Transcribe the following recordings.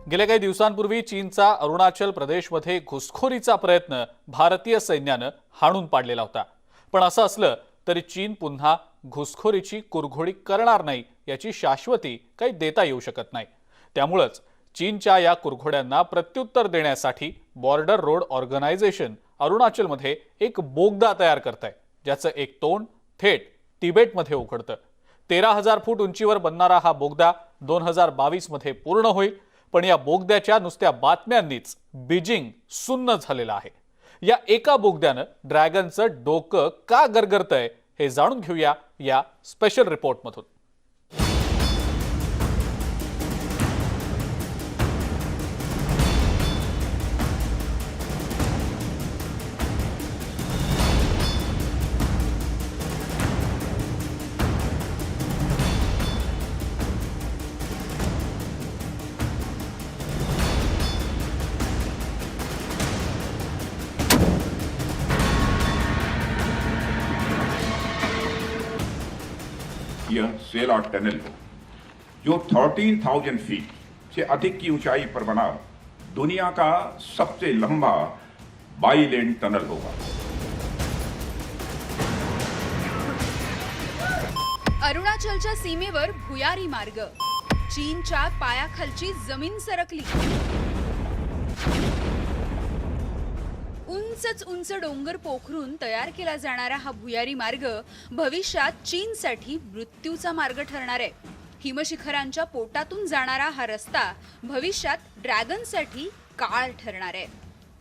गेल्या काही दिवसांपूर्वी चीनचा अरुणाचल प्रदेशमध्ये घुसखोरीचा प्रयत्न भारतीय सैन्यानं हाणून पाडलेला होता। पण असं असलं तरी चीन पुन्हा घुसखोरीची कुरघोडी करणार नाही याची शाश्वती काही देता येऊ शकत नाही। त्यामुळेच चीनच्या या कुरघोड्यांना प्रत्युत्तर देण्यासाठी बॉर्डर रोड ऑर्गनायझेशन अरुणाचलमध्ये एक बोगदा तयार करतंय, ज्याचं एक तोंड थेट तिबेटमध्ये उघडतं। 13,000 फूट उंचीवर बनणारा हा बोगदा 2022 मध्ये पूर्ण होईल। पण या बोगद्याच्या नुसत्या बातम्यांनीच बीजिंग सुन्न झालेलं आहे। या एका बोगद्यानं ड्रॅगनचं डोकं का गरगरतंय हे जाणून घेऊया या स्पेशल रिपोर्टमधून। यह सेला टनल जो 13,000 फीट से अधिक की ऊंचाई पर बना दुनिया का सबसे लंबा बाई लेन टनल होगा। अरुणाचलच्या सीमेवर भुयारी मार्ग, चीनच्या पायाखालची जमीन सरकली। उंच डोंगर पोखरून तयार केला जाणारा हा भुयारी मार्ग भविष्यात चीनसाठी मृत्यूचा मार्ग ठरणार आहे। हिमशिखरांच्या पोटातून जाणारा हा रस्ता भविष्यात ड्रॅगनसाठी काळ ठरणार आहे।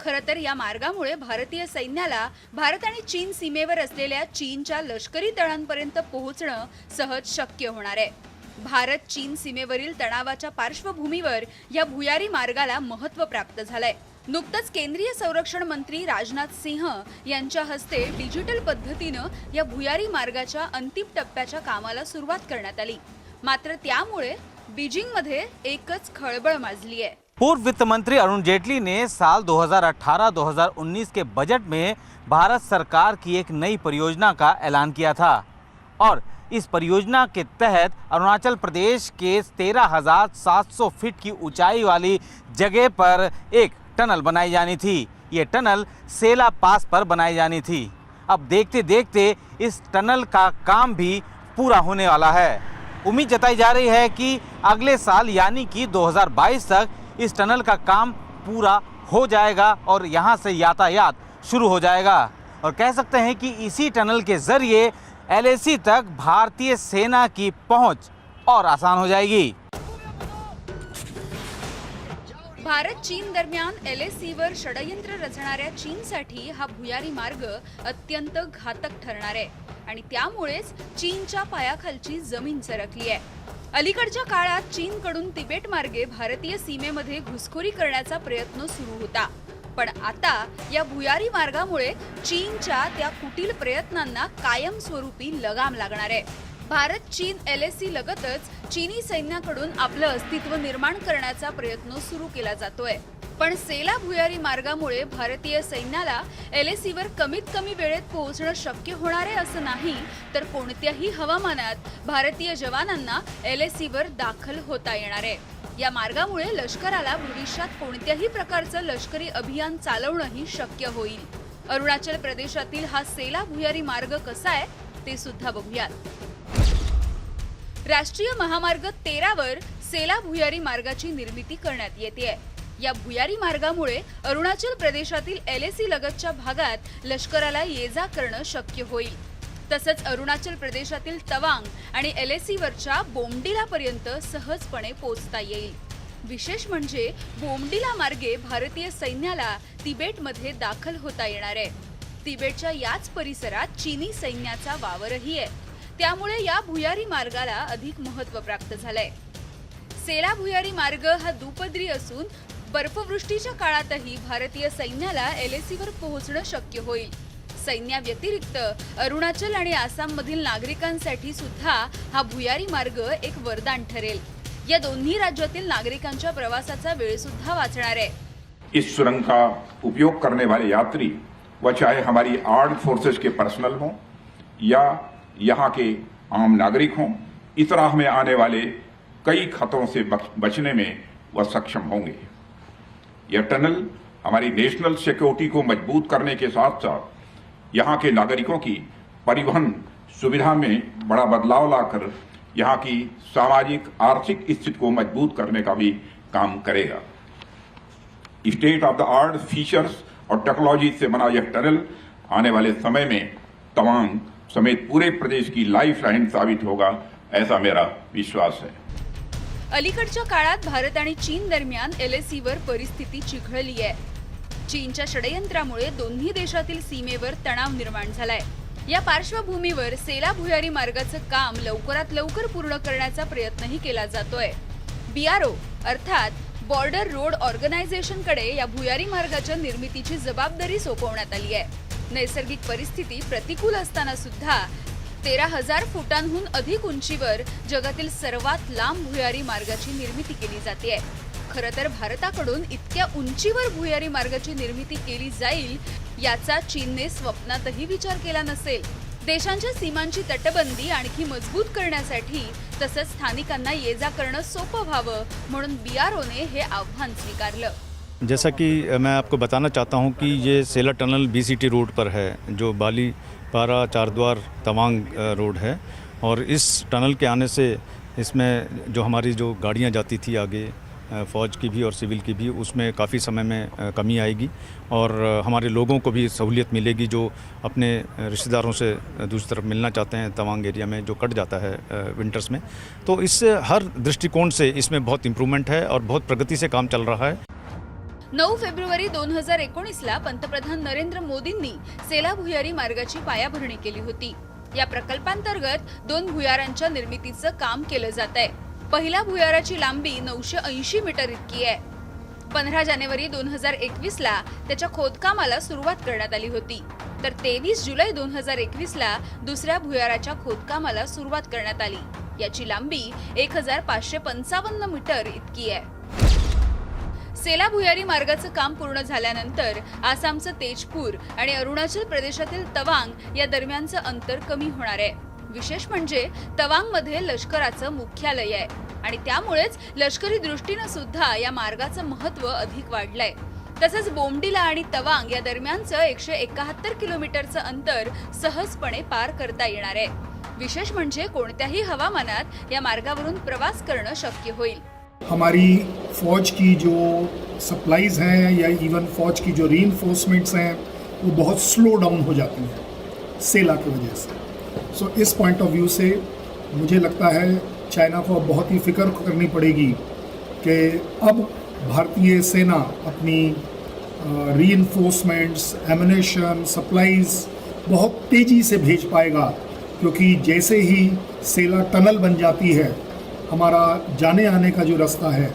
खरं तर या मार्गामुळे भारतीय सैन्याला भारत आणि चीन सीमेवर असलेल्या चीनच्या लष्करी तळांपर्यंत पोहोचणं सहज शक्य होणार आहे। भारत चीन सीमेवरील तणावाच्या पार्श्वभूमीवर या भुयारी मार्गाला महत्त्व प्राप्त झालंय। नुकतंच केंद्रीय संरक्षण मंत्री राजनाथ सिंह यांच्या हस्ते डिजिटल पद्धतीनं या भुयारी मार्गाच्या अंतिम टप्प्याच्या कामाला सुरुवात करण्यात आली। मात्र त्यामुळे बीजिंगमध्ये एकच खळबळ माजली आहे। पूर्व वित्त मंत्री अरुण जेटली ने साल 2018-2019 के बजट में भारत सरकार की एक नई परियोजना का ऐलान किया था और इस परियोजना के तहत अरुणाचल प्रदेश के 13,700 फीट की ऊंचाई वाली जगह पर एक टनल बनाई जानी थी। ये टनल सेला पास पर बनाई जानी थी। अब देखते देखते इस टनल का काम भी पूरा होने वाला है। उम्मीद जताई जा रही है कि अगले साल यानी कि 2022 तक इस टनल का काम पूरा हो जाएगा और यहाँ से यातायात शुरू हो जाएगा और कह सकते हैं कि इसी टनल के जरिए LAC तक भारतीय सेना की पहुँच और आसान हो जाएगी। भारत चीन दरम्यान LAC वर षडयंत्र रचणाऱ्या चीनसाठी हा भुयारी मार्ग अत्यंत घातक ठरणार आहे आणि त्यामुळेच चीनच्या पायाखालची जमीन सरकली आहे। अलीकडच्या काळात चीनकडून तिबेट मार्गे भारतीय सीमेमध्ये घुसखोरी करण्याचा प्रयत्न सुरू होता, पण आता या भुयारी मार्गामुळे चीनच्या त्या कुटील प्रयत्नांना कायमस्वरूपी लगाम लागणार आहे। भारत चीन LAC लगतच चीनी सैन्याकडून आपलं अस्तित्व निर्माण करण्याचा प्रयत्न सुरू केला जातोय। पण सेला भुयारी मार्गामुळे भारतीय सैन्याला LAC वर कमीत कमी वेळेत पोहोचणं शक्य होणार आहे असं नाही, तर कोणत्याही हवामानात भारतीय जवानांना LAC वर दाखल होता येणार आहे। या मार्गामुळे लष्कराला भविष्यात कोणत्याही प्रकारचं लष्करी अभियान चालवणंही शक्य होईल। अरुणाचल प्रदेशातील हा सेला भुयारी मार्ग कसा आहे ते सुद्धा बघूयात। राष्ट्रीय महामार्ग 13 वर सेला भुयारी मार्गाची निर्मिती करण्यात येते। या भुयारी मार्गामुळे अरुणाचल प्रदेशातील LAC लगतच्या भागात लष्कराला ये-जा करणं शक्य होईल। तसंच अरुणाचल प्रदेशातील तवांग आणि LAC वरच्या बोमडिला पर्यंत सहजपणे पोहोचता येईल। विशेष म्हणजे बोमडिला मार्गे भारतीय सैन्याला तिबेटमध्ये दाखल होता येणार आहे। तिबेटच्या याच परिसरात चीनी सैन्याचा वावरही आहे, त्यामुळे या भुयारी मार्गाला अधिक महत्त्व प्राप्त झालंय। सेला भुयारी मार्ग हा दुपदरी असून बर्फवृष्टीच्या काळातही भारतीय सैन्याला LAC वर पोहोचणं शक्य होईल। सैन्याव्यतिरिक्त अरुणाचल आणि आसाममधील नागरिकांसाठी सुद्धा हा भुयारी मार्ग एक वरदान ठरेल। या दोन्ही राज्यातील नागरिकांच्या प्रवासाचा वेळ सुद्धा वाचणार आहे। इस सुरंग का उपयोग करने वाले यात्री वह चाहे हमारी आर्म्ड फोर्सेस के पर्सनल हों या यहाँ के आम नागरिक हों, इस राह में आने वाले कई खतरों से बचने में वह सक्षम होंगे। यह टनल हमारी नेशनल सिक्योरिटी को मजबूत करने के साथ साथ यहाँ के नागरिकों की परिवहन सुविधा में बड़ा बदलाव लाकर यहाँ की सामाजिक आर्थिक स्थिति को मजबूत करने का भी काम करेगा। State of the art features और टेक्नोलॉजी से बना यह टनल आने वाले समय में तवांग समेत पूरे प्रदेश की लाइफलाइन साबित होगा, ऐसा मेरा विश्वास है। अलीकडच्या काळात भारत आणि चीन दरम्यान एलएसीवर परिस्थिती चिघळली आहे। चीनच्या षडयंत्रामुळे दोन्ही देशातील सीमेवर तणाव निर्माण झालाय। या पार्श्वभूमीवर सेला भुयारी मार्गाचं काम लवकरात लवकर पूर्ण करण्याचा प्रयत्नही केला जातोय। बीआरओ अर्थात बॉर्डर रोड ऑर्गनायझेशनकडे या भुयारी मार्गाच्या निर्मितीची जबाबदारी सोपवण्यात आली आहे। नैसर्गिक परिस्थिती प्रतिकूल असताना सुद्धा 13,000 फुटांहून अधिक उंचीवर जगातील सर्वात लांब भुयारी मार्गाची निर्मिती केली जाते। खरं तर भारताकडून इतक्या उंचीवर भुयारी मार्गाची निर्मिती केली जाईल याचा चीनने स्वप्नातही विचार केला नसेल। देशांच्या सीमांची तटबंदी आणखी मजबूत करण्यासाठी तसंच स्थानिकांना ये-जा करणं सोपं व्हावं म्हणून बीआरओने हे आव्हान स्वीकारलं। जैसा कि मैं आपको बताना चाहता हूं कि ये सेला टनल बीसीटी रोड पर है, जो बाली पारा चारद्वार तवांग रोड है। और इस टनल के आने से इसमें जो हमारी जो गाड़ियां जाती थी आगे फ़ौज की भी और सिविल की भी, उसमें काफ़ी समय में कमी आएगी और हमारे लोगों को भी सहूलियत मिलेगी जो अपने रिश्तेदारों से दूसरी तरफ मिलना चाहते हैं तवांग एरिया में, जो कट जाता है विंटर्स में। तो इससे हर दृष्टिकोण से इसमें बहुत इम्प्रूवमेंट है और बहुत प्रगति से काम चल रहा है। 9 फेब्रुवारी 2019ला पंतप्रधान नरेंद्र मोदींनी सेला भुयारी मार्गाची पायाभरणी केली होती। या प्रकल्पांतर्गत 2 भुयारांच्या निर्मितीचं काम केलं जात आहे। पहिल्या भुयाराची लांबी 980 मीटर इतकी आहे। 15 जानेवारी 2021ला त्याच्या खोदकामाला सुरुवात करण्यात आली होती, तर 23 जुलै 2021ला दुसऱ्या भुयाराच्या खोदकामाला सुरुवात करण्यात आली। याची लांबी 1555 मीटर इतकी आहे। सेला भुयारी मार्गाचं काम पूर्ण झाल्यानंतर आसामचं तेजपूर आणि अरुणाचल प्रदेशातील तवांग या दरम्यानचं अंतर कमी होणार आहे। विशेष म्हणजे तवांगमध्ये लष्कराचं मुख्यालय आहे आणि त्यामुळेच लष्करी दृष्टीने सुद्धा या मार्गाचं महत्त्व अधिक वाढलंय। तसंच बोमडिला आणि तवांग या दरम्यानचं 171 किलोमीटरचं अंतर सहजपणे पार करता येणार आहे। विशेष म्हणजे कोणत्याही हवामानात या मार्गावरून प्रवास करणं शक्य होईल। हमारी फ़ौज की जो सप्लाईज हैं या इवन फ़ौज की जो रीइंफोर्समेंट्स हैं वो बहुत स्लो डाउन हो जाती हैं सेला की वजह से। सो इस पॉइंट ऑफ व्यू से मुझे लगता है चाइना को अब बहुत ही फिक्र करनी पड़ेगी कि अब भारतीय सेना अपनी रीइंफोर्समेंट्स, एमुनेशन, सप्लाईज बहुत तेज़ी से भेज पाएगा, क्योंकि जैसे ही सेला टनल बन जाती है हमारा जाने आने का जो रास्ता है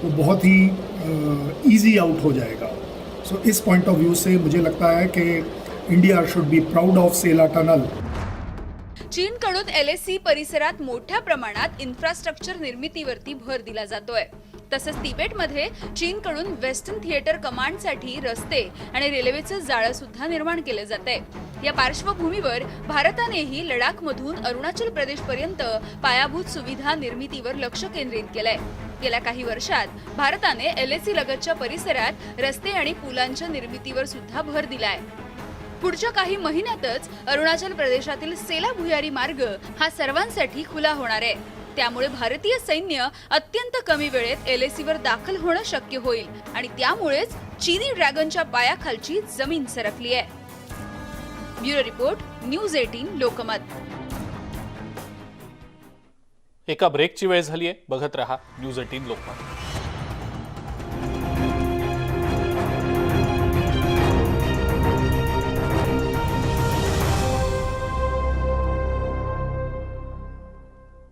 वो बहुत ही इजी आउट हो जाएगा। सो इस पॉइंट ऑफ व्यू से मुझे लगता है कि India should be proud of Sela tunnel. चीनकडून एलएसी परिसरात मोठ्या प्रमाणात इन्फ्रास्ट्रक्चर निर्मितीवरती भर दिला जातोय। तसंच तिबेटमध्ये चीनकडून वेस्टर्न थिएटर कमांडसाठी रस्ते आणि रेल्वेचं जाळं सुद्धा निर्माण केलं जातंय। या पार्श्वभूमीवर भारतानेही लडाखमधून अरुणाचल प्रदेशपर्यंत पायाभूत सुविधा निर्मितीवर लक्ष केंद्रित केलंय। गेल्या काही वर्षात भारताने एलएसी लगतच्या परिसरात रस्ते आणि पुलांच्या निर्मितीवर सुद्धा भर दिलाय। पुढच्या काही महिन्यातच अरुणाचल प्रदेशातील सेला भुयारी मार्ग हा सर्वांसाठी खुला होणार आहे। त्यामुळे भारतीय सैन्य अत्यंत कमी वेळेत एलएसीवर दाखल होणं शक्य होईल आणि त्यामुळेच चीनी ड्रॅगनच्या पायाखालची जमीन सरकली आहे। Bureau report, news 18 Lokmat. एका ब्रेकची वेळ झाली आहे, बघत रहा न्यूज 18 लोकमत।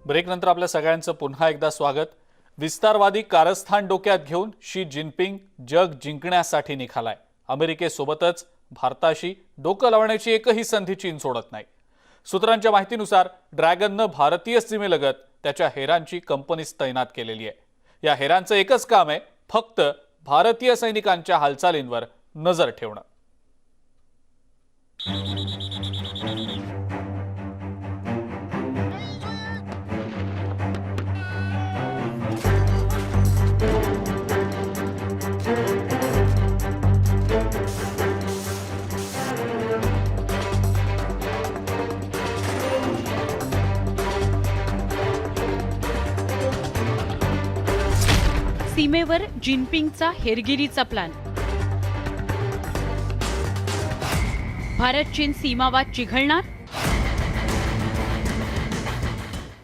ब्रेक नंतर आपल्या सगळ्यांचं पुन्हा एकदा स्वागत। विस्तारवादी कारस्थान डोक्यात घेऊन शी जिनपिंग जग जिंकण्यासाठी निघालाय। अमेरिकेसोबतच भारताशी डोकं लावण्याची एकही संधी चीन सोडत नाही। सूत्रांच्या माहितीनुसार ड्रॅगननं भारतीय सीमेलगत त्याच्या हेरांची कंपनीज तैनात केलेली आहे। या हेरांचं एकच काम आहे, फक्त भारतीय सैनिकांच्या हालचालींवर नजर ठेवणं। सीमेवर जिनपिंगचा हेरगिरीचा प्लॅन. भारत चीन सीमावाद चिघळणार.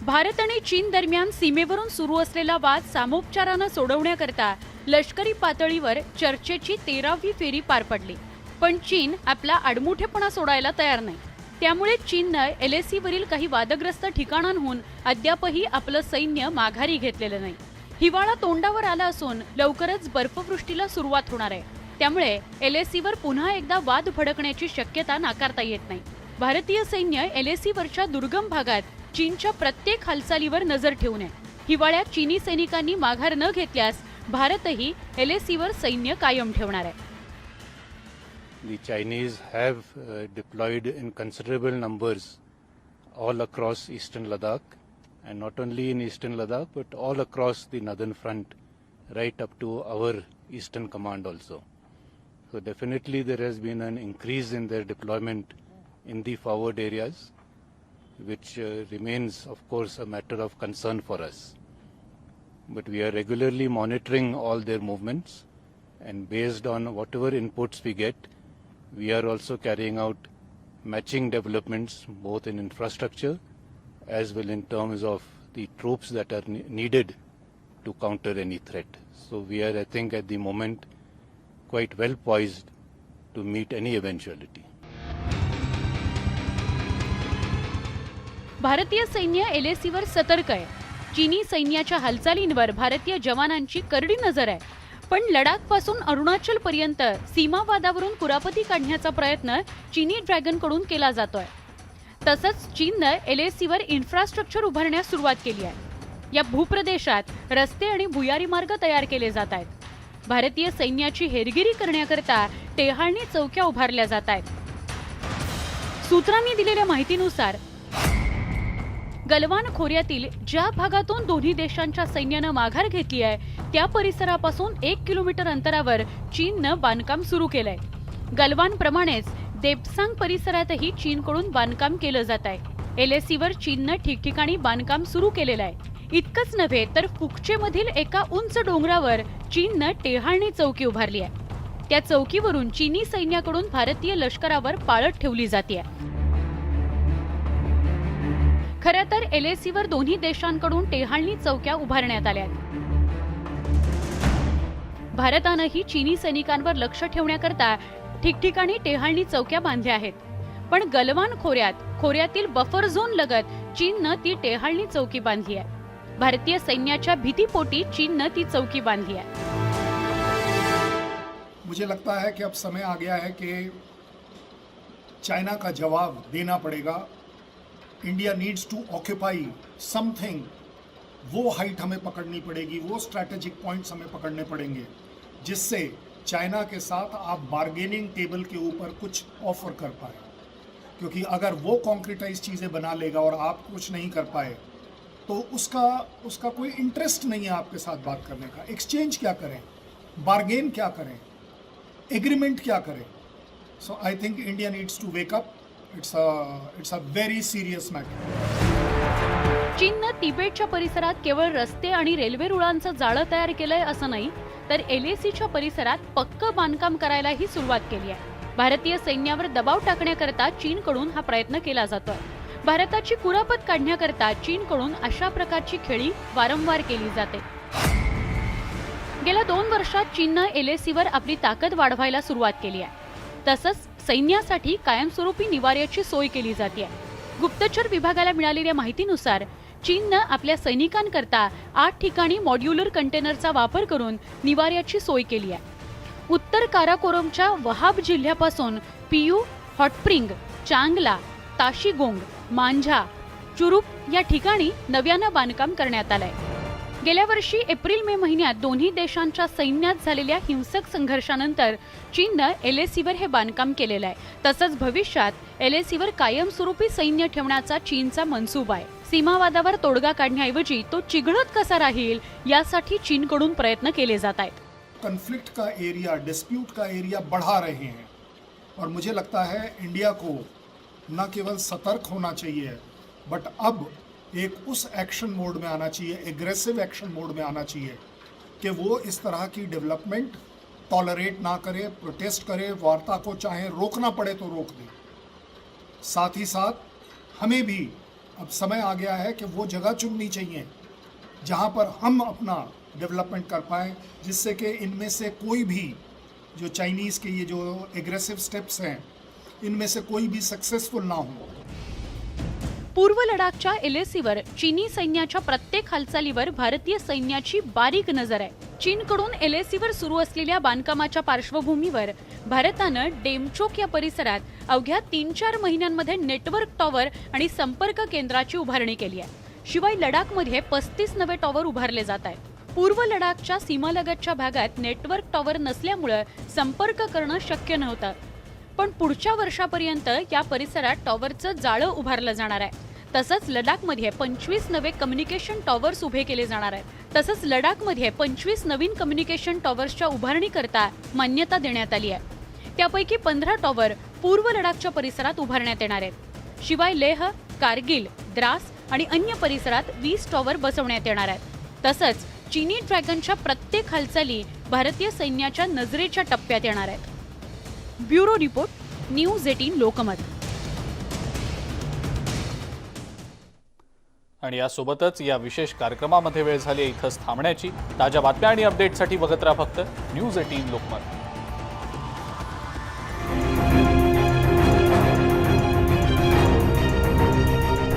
भारत आणि चीन दरम्यान सीमेवरून सुरू असलेला वाद सामोपचारानं सोडवण्याकरता लष्करी पातळीवर चर्चेची 13वी फेरी पार पडली. पण चीन आपला आडमुठेपणा सोडायला तयार नाही. त्यामुळे चीननं LACवरील काही वादग्रस्त ठिकाणांहून अद्यापही आपलं सैन्य माघारी घेतलेलं नाही. हिवाळा तोंडावर आला असून लवकरच बर्फवृष्टीला सुरुवात होणार आहे. त्यामुळे LACवर पुन्हा एकदा वाद भडकण्याची शक्यता नाकारता येत नाही. भारतीय सैन्य LACवरच्या दुर्गम भागात चीनच्या प्रत्येक हालचालीवर नजर ठेवून आहे. हिवाळ्यात चीनी सैनिकांनी माघार न घेतल्यास भारतही LACवर सैन्य कायम ठेवणार आहे. The Chinese have deployed in considerable numbers all across eastern Ladakh, and not only in eastern Ladakh but all across the northern front, right up to our eastern command also. So definitely there has been an increase in their deployment in the forward areas, which remains of course a matter of concern for us. But we are regularly monitoring all their movements, and based on whatever inputs we get, we are also carrying out matching developments both in infrastructure as well in terms of the troops that are needed to counter any threat. So we are, I think, at the moment quite well poised to meet any eventuality. भारतीय सैन्य LACवर सतर्क आहे. चीनी सैन्याच्या हालचालींवर भारतीय जवानांची करडी नजर आहे. पण लडाखपासून अरुणाचल पर्यंत सीमावादावरून कुरापती काढण्याचा प्रयत्न चीनी ड्रॅगनकडून केला जातोय. तसंच चीननं LACवर इन्फ्रास्ट्रक्चर उभारण्यास सुरुवात केली आहे. या भूप्रदेशात रस्ते आणि भुयारी मार्ग तयार केले जात आहेत. भारतीय सैन्याची हेरगिरी करण्याकरता टेहाळणी चौक्या उभारल्या जात आहेत. सूत्रांनी दिलेल्या माहितीनुसार गलवान खोऱ्यातील ज्या भागातून दोन्ही देशांच्या सैन्यानं माघार घेतली आहे त्या परिसरापासून 1 किलोमीटर अंतरावर चीननं बांधकाम सुरू केलंय. गलवानप्रमाणेच देपसांग परिसरातही चीनकडून बांधकाम केलं जात आहे. LACवर चीननं ठिकठिकाणी बांधकाम सुरू केलेलं आहे. इतकंच नव्हे तर फुकचेमधील एका उंच डोंगरावर चीननं टेहाळणी चौकी उभारली आहे. त्या चौकीवरून चीनी सैन्याकडून भारतीय लष्करावर पाळत ठेवली जाते. खरं तर LACवर दोन्ही देशांकडून टेहाळणी चौक्या उभारण्यात आल्या. भारतानंही चीनी सैनिकांवर लक्ष ठेवण्याकरता ठिकठिकाणी टेहाळणी चौक्या बांधल्या आहेत. पण गलवान खोऱ्यातील बफर झोन लगत चीननं ती टेहाळणी चौकी बांधली आहे. भारतीय सैन्याच्या भीतीपोटी चीननं ती चौकी बांधली आहे. मुझे लगता है कि अब समय आ गया है कि चाइना का जवाब देना पड़ेगा. India needs to occupy something. वो हाइट हमें पकड़नी पड़ेगी, वो स्ट्रैटेजिक पॉइंट्स हमें पकड़ने पड़ेंगे जिससे चाइना के साथ आप बार्गेनिंग टेबल के ऊपर कुछ ऑफर कर पाए. क्योंकि अगर वो कॉन्क्रीटाइज चीज़ें बना लेगा और आप कुछ नहीं कर पाए तो उसका कोई इंटरेस्ट नहीं है आपके साथ बात करने का. एक्सचेंज क्या करें, बार्गेन क्या करें, एग्रीमेंट क्या करें. So I think India needs to wake up. It's a very serious matter. चीननं तिबेटच्या परिसरात केवळ रस्ते आणि रेल्वे रुळांचं जाळं तयार केलंय असं नाही तर LACच्या परिसरात पक्कं बांधकाम करायलाही सुरुवात केली आहे. भारतीय सैन्यावर दबाव टाकण्याकरता चीनकडून हा प्रयत्न केला जातोय. भारताची कुरापत काढण्याकरता चीनकडून अशा प्रकारची खेळी वारंवार केली जाते. गेल्या 2 वर्षात चीननं LACवर आपली ताकद वाढवायला सुरुवात केली आहे. तसंच सैन्यासाठी कायमस्वरूपी निवाऱ्याची सोय केली जाते. गुप्तचर विभागाला मिळालेल्या माहितीनुसार चीननं आपल्या सैनिकांकरता 8 ठिकाणी मॉड्युलर कंटेनरचा वापर करून निवाऱ्याची सोय केली आहे. उत्तर काराकोरमच्या वहाब जिल्ह्यापासून पियू, हॉटस्प्रिंग, चांगला, ताशीगोंग, मांझा, चुरुप या ठिकाणी नव्यानं बांधकाम करण्यात आलंय. गेल्या वर्षी एप्रिल-मे महिन्यात दोन्ही देशांच्या सैन्यात झालेल्या हिंसक संघर्षानंतर चीननं LACवर हे बांधकाम केलेलं आहे. तसंच भविष्यात LACवर कायमस्वरूपी सैन्य ठेवण्याचा चीनचा मनसूबा आहे. सीमावादावर तोडगा काढण्याऐवजी तो चिघळत कसा राहील यासाठी चीनकडून प्रयत्न केले जात आहेत. कॉन्फ्लिक्ट का एरिया, डिस्प्यूट का एरिया बढ़ा रहे हैं और मुझे लगता है इंडिया को न केवल सतर्क होना चाहिए बट अब एक उस एक्शन मोड में आना चाहिए, एग्रेसिव एक्शन मोड में आना चाहिए कि वो इस तरह की डेवलपमेंट टॉलरेट ना करे, प्रोटेस्ट करे, वार्ता को चाहे रोकना पड़े तो रोक दे। साथ ही साथ हमें भी अब समय आ गया है कि वो जगह चुननी चाहिए जहाँ पर हम अपना डेवलपमेंट कर पाएँ, जिससे कि इनमें से कोई भी जो चाइनीज़ के ये जो एग्रेसिव स्टेप्स हैं इनमें से कोई भी सक्सेसफुल ना हो। पूर्व लडाखच्या एलएसीवर चीनी सैन्याच्या प्रत्येक हालचालीवर भारतीय सैन्याची बारीक नजर आहे। चीनकडून एलएसीवर सुरू असलेल्या बांधकामाच्या पार्श्वभूमीवर भारतानं डेमचोक या परिसरात अवघ्या 3-4 महिन्यांमध्ये नेटवर्क टॉवर आणि संपर्क केंद्राची उभारणी केली आहे। शिवाय लडाखमध्ये 35 नवे टॉवर उभारले जात आहेत। पूर्व लडाखच्या सीमालगतच्या भागात नेटवर्क टॉवर नसल्यामुळे संपर्क करणं शक्य नव्हतं, पण पुढच्या वर्षापर्यंत या परिसरात टॉवरचं जाळं उभारलं जाणार आहे। तसंच लडाखमध्ये 25 नवे कम्युनिकेशन टॉवर्स उभे केले जाणार आहेत। तसंच लडाखमध्ये 25 नवीन कम्युनिकेशन टॉवर्सच्या उभारणीकरता मान्यता देण्यात आली आहे। त्यापैकी 15 टॉवर पूर्व लडाखच्या परिसरात उभारण्यात येणार आहेत। शिवाय लेह, कारगिल, द्रास आणि अन्य परिसरात 20 टॉवर बसवण्यात येणार आहेत। तसंच चीनी ड्रॅगनच्या प्रत्येक हालचाली भारतीय सैन्याच्या नजरेच्या टप्प्यात येणार आहेत। Bureau report, news 18 Lokmat. आणि यासोबतच या विशेष कार्यक्रमामध्ये वेळ झाली इथंच थांबण्याची। ताज्या बातम्या आणि अपडेटसाठी बघत राहा फक्त न्यूज 18 लोकमत।